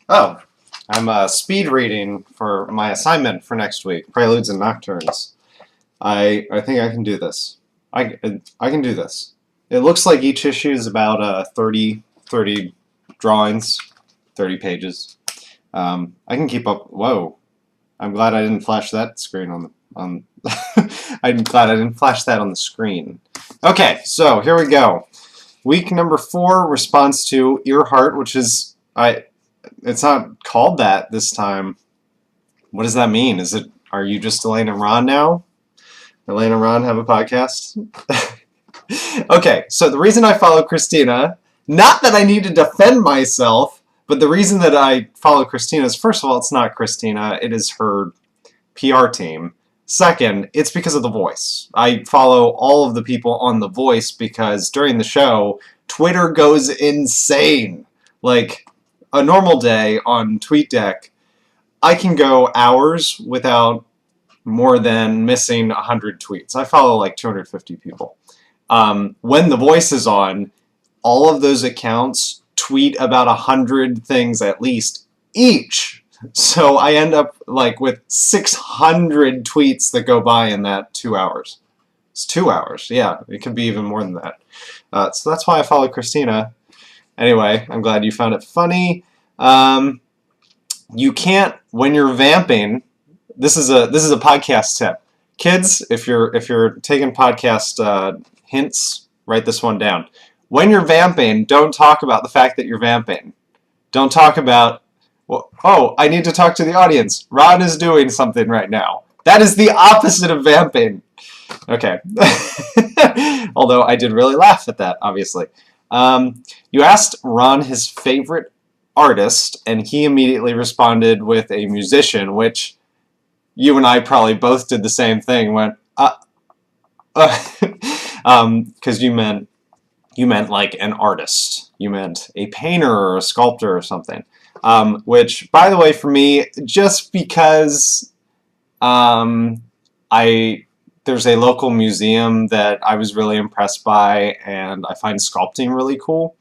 Oh, I'm speed reading for my assignment for next week, Preludes and Nocturnes. I think I can do this. I can do this. It looks like each issue is about 30 drawings, 30 pages. I can keep up. Whoa, I'm glad I didn't flash that screen on the on. I'm glad I didn't flash that on the screen. Okay, so here we go. Week number 4, response to EaRHaRT, which is it's not called that this time. What does that mean? Are you just Elaine and Ron now? Elaine and Ron have a podcast? Okay, so the reason I follow Christina, not that I need to defend myself, but the reason that I follow Christina is, first of all, it's not Christina, it is her PR team. Second, it's because of The Voice. I follow all of the people on The Voice because during the show, Twitter goes insane. Like, a normal day on TweetDeck, I can go hours without more than missing 100 tweets. I follow like 250 people. When The Voice is on, all of those accounts tweet about 100 things at least each. So I end up like with 600 tweets that go by in that 2 hours. It's 2 hours. Yeah, it could be even more than that. So that's why I follow Christina. Anyway, I'm glad you found it funny. You can't, when you're vamping. This is a podcast tip. Kids, if you're taking podcast hints, write this one down. When you're vamping, don't talk about the fact that you're vamping. Don't talk about, well, oh, I need to talk to the audience. Ron is doing something right now. That is the opposite of vamping. Okay. Although I did really laugh at that, obviously. You asked Ron his favorite artist, and he immediately responded with a musician, which you and I probably both did the same thing. Went, because you meant like an artist. You meant a painter or a sculptor or something. Which, by the way, for me, just because there's a local museum that I was really impressed by, and I find sculpting really cool.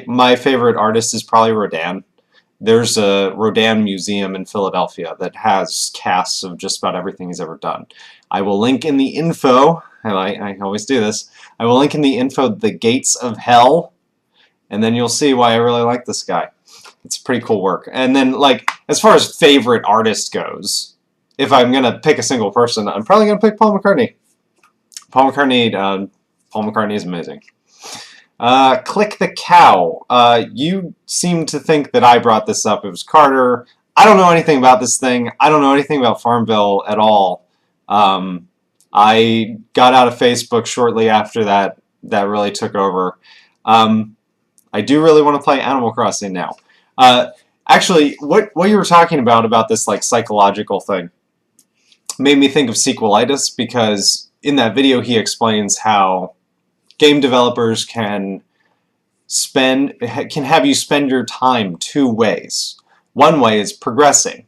My favorite artist is probably Rodin. There's a Rodin museum in Philadelphia that has casts of just about everything he's ever done. I will link in the info, and I always do this, I will link in the info The Gates of Hell, and then you'll see why I really like this guy. It's pretty cool work. And then, like, as far as favorite artist goes, if I'm going to pick a single person, I'm probably going to pick Paul McCartney. Paul McCartney is amazing. Click the Cow. You seem to think that I brought this up. It was Carter. I don't know anything about this thing. I don't know anything about Farmville at all. I got out of Facebook shortly after that really took over. I do really want to play Animal Crossing now. Actually, what you were talking about this like psychological thing made me think of sequelitis, because in that video he explains how game developers can have you spend your time 2 ways. One way is progressing,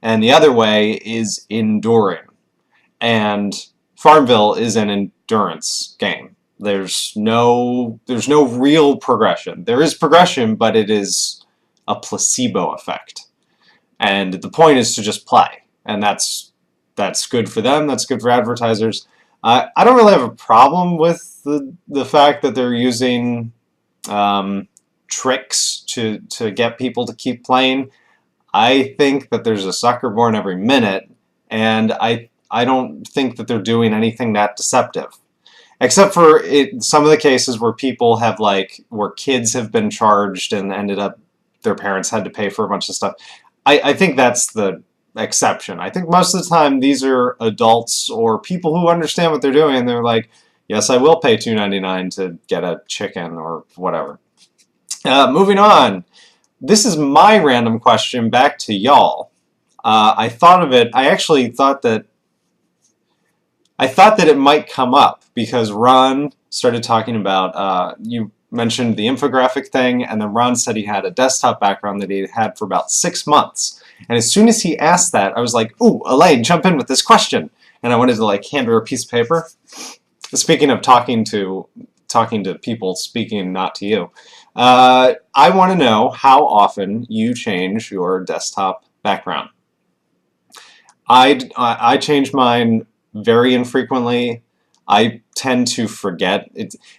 and the other way is enduring. And Farmville is an endurance game. There's no real progression. There is progression, but it is a placebo effect. And the point is to just play, and that's good for them. That's good for advertisers. I don't really have a problem with the fact that they're using tricks to get people to keep playing. I think that there's a sucker born every minute, and I don't think that they're doing anything that deceptive. Except for some of the cases where people have where kids have been charged and ended up their parents had to pay for a bunch of stuff. I think that's the exception. I think most of the time these are adults or people who understand what they're doing, and they're like, yes, I will pay $2.99 to get a chicken or whatever. Moving on. This is my random question back to y'all. I thought of it. I actually thought that it might come up because Ron started talking about, you mentioned the infographic thing, and then Ron said he had a desktop background that he had for about 6 months. And as soon as he asked that, I was like, ooh, Elaine, jump in with this question. And I wanted to hand her a piece of paper. Speaking of talking to people, speaking not to you. I want to know how often you change your desktop background. I change mine very infrequently. I tend to forget.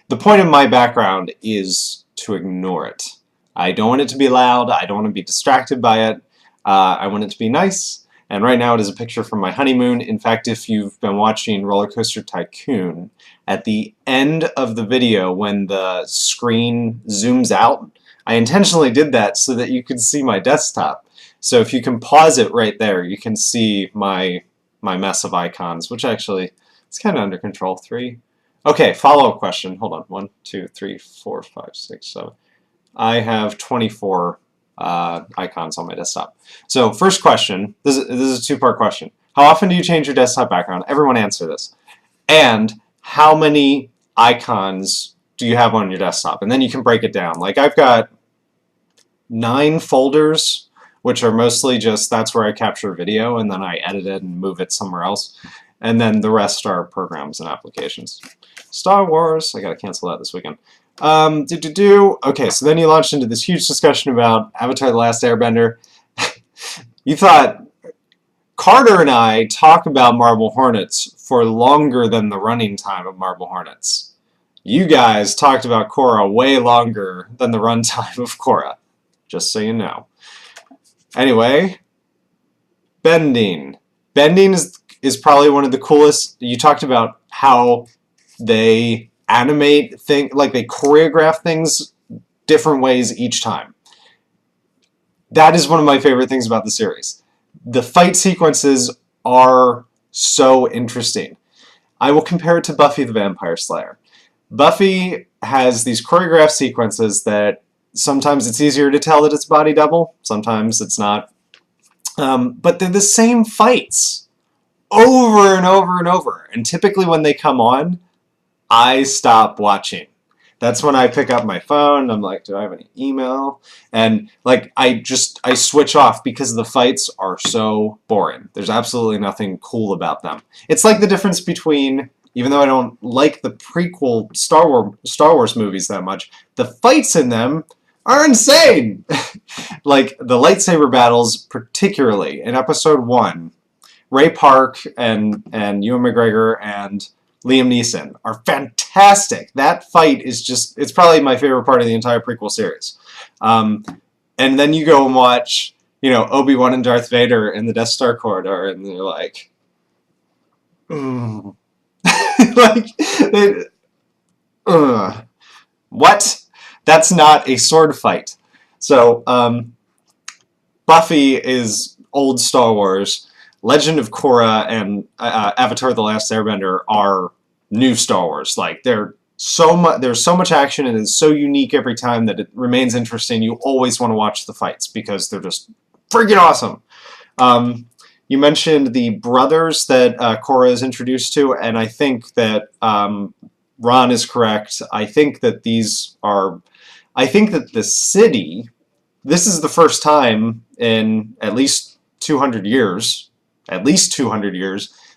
The point of my background is to ignore it. I don't want it to be loud. I don't want to be distracted by it. I want it to be nice. And right now it is a picture from my honeymoon. In fact, if you've been watching Roller Coaster Tycoon, at the end of the video when the screen zooms out, I intentionally did that so that you could see my desktop. So if you can pause it right there, you can see my mess of icons, which actually it's kind of under control. 3. Okay, follow-up question. Hold on. 1, 2, 3, 4, 5, 6, 7. I have 24 icons on my desktop. So first question, this is a two-part question. How often do you change your desktop background? Everyone answer this. And how many icons do you have on your desktop? And then you can break it down. Like I've got 9 folders, which are mostly just, that's where I capture video and then I edit it and move it somewhere else. And then the rest are programs and applications. Star Wars, I gotta cancel that this weekend. Okay, so then you launched into this huge discussion about Avatar: The Last Airbender. You thought, Carter and I talk about Marble Hornets for longer than the running time of Marble Hornets. You guys talked about Korra way longer than the runtime of Korra, just so you know. Anyway, bending. Bending is probably one of the coolest. You talked about how they animate things, like they choreograph things different ways each time. That is one of my favorite things about the series. The fight sequences are so interesting. I will compare it to Buffy the Vampire Slayer. Buffy has these choreographed sequences that sometimes it's easier to tell that it's body double, sometimes it's not. But they're the same fights over and over and over. And typically when they come on, I stop watching. That's when I pick up my phone. I'm like, do I have any email? And like, I switch off because the fights are so boring. There's absolutely nothing cool about them. It's like the difference between, even though I don't like the prequel Star Wars movies that much, the fights in them are insane. Like the lightsaber battles, particularly in Episode 1, Ray Park and Ewan McGregor and Liam Neeson are fantastic. That fight is just, it's probably my favorite part of the entire prequel series. And then you go and watch, you know, Obi-Wan and Darth Vader in the Death Star corridor, and they're like, like, what? That's not a sword fight. So, Buffy is old Star Wars. Legend of Korra and Avatar: The Last Airbender are new Star Wars. Like there's so much action and it's so unique every time that it remains interesting. You always want to watch the fights because they're just freaking awesome. You mentioned the brothers that Korra is introduced to, and I think that Ron is correct. I think that the city, this is the first time in at least 200 years,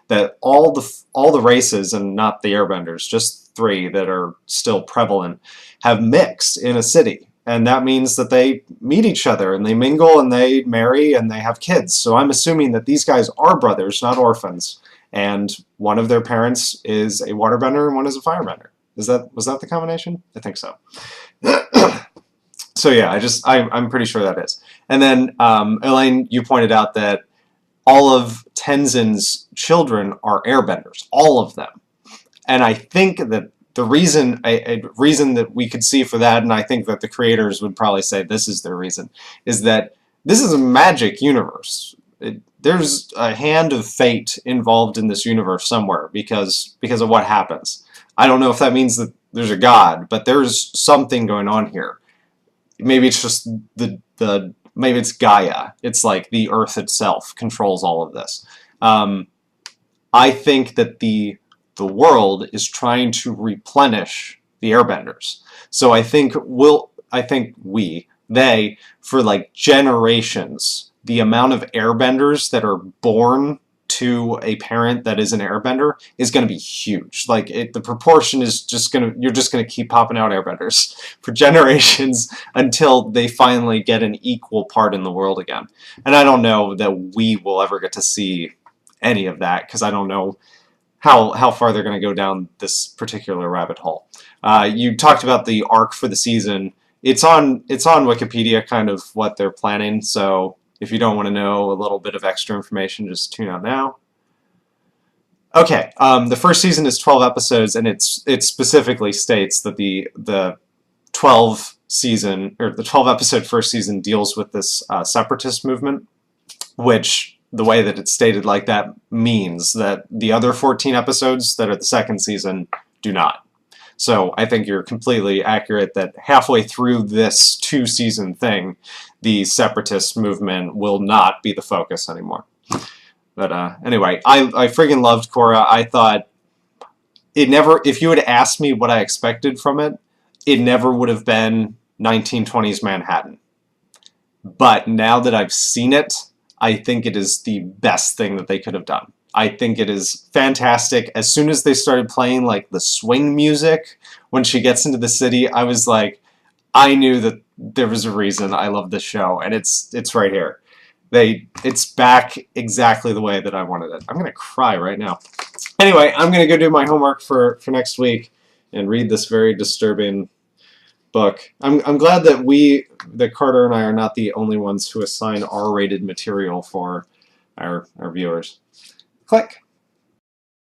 that all the races, and not the airbenders, just 3 that are still prevalent, have mixed in a city. And that means that they meet each other and they mingle and they marry and they have kids. So I'm assuming that these guys are brothers, not orphans. And one of their parents is a waterbender and one is a firebender. Was that the combination? I think so. So yeah, I'm pretty sure that is. And then Elaine, you pointed out that all of Tenzin's children are airbenders, all of them. And I think that the reason that we could see for that, and I think that the creators would probably say this is their reason, is that this is a magic universe. There's a hand of fate involved in this universe somewhere because of what happens. I don't know if that means that there's a god, but there's something going on here. Maybe it's just maybe it's Gaia. It's like the Earth itself controls all of this. I think that the world is trying to replenish the airbenders. So I think for like generations, the amount of airbenders that are born to a parent that is an airbender is going to be huge. Like, the proportion is just going to, you're just going to keep popping out airbenders for generations until they finally get an equal part in the world again. And I don't know that we will ever get to see any of that, because I don't know how far they're going to go down this particular rabbit hole. You talked about the arc for the season. It's on Wikipedia, kind of what they're planning, so if you don't want to know a little bit of extra information, just tune out now. Okay, the first season is 12 episodes, and it specifically states that the 12 episode first season deals with this separatist movement, which, the way that it's stated like that, means that the other 14 episodes that are the second season do not. So I think you're completely accurate that halfway through this 2-season thing, the separatist movement will not be the focus anymore. But anyway, I friggin' loved Korra. I thought it never, if you had asked me what I expected from it, it never would have been 1920s Manhattan. But now that I've seen it, I think it is the best thing that they could have done. I think it is fantastic. As soon as they started playing like the swing music when she gets into the city, I was like, I knew that there was a reason I love this show, and it's right here. It's back exactly the way that I wanted it. I'm gonna cry right now. Anyway, I'm gonna go do my homework for next week and read this very disturbing book. I'm glad that Carter and I are not the only ones who assign R-rated material for our viewers. Click.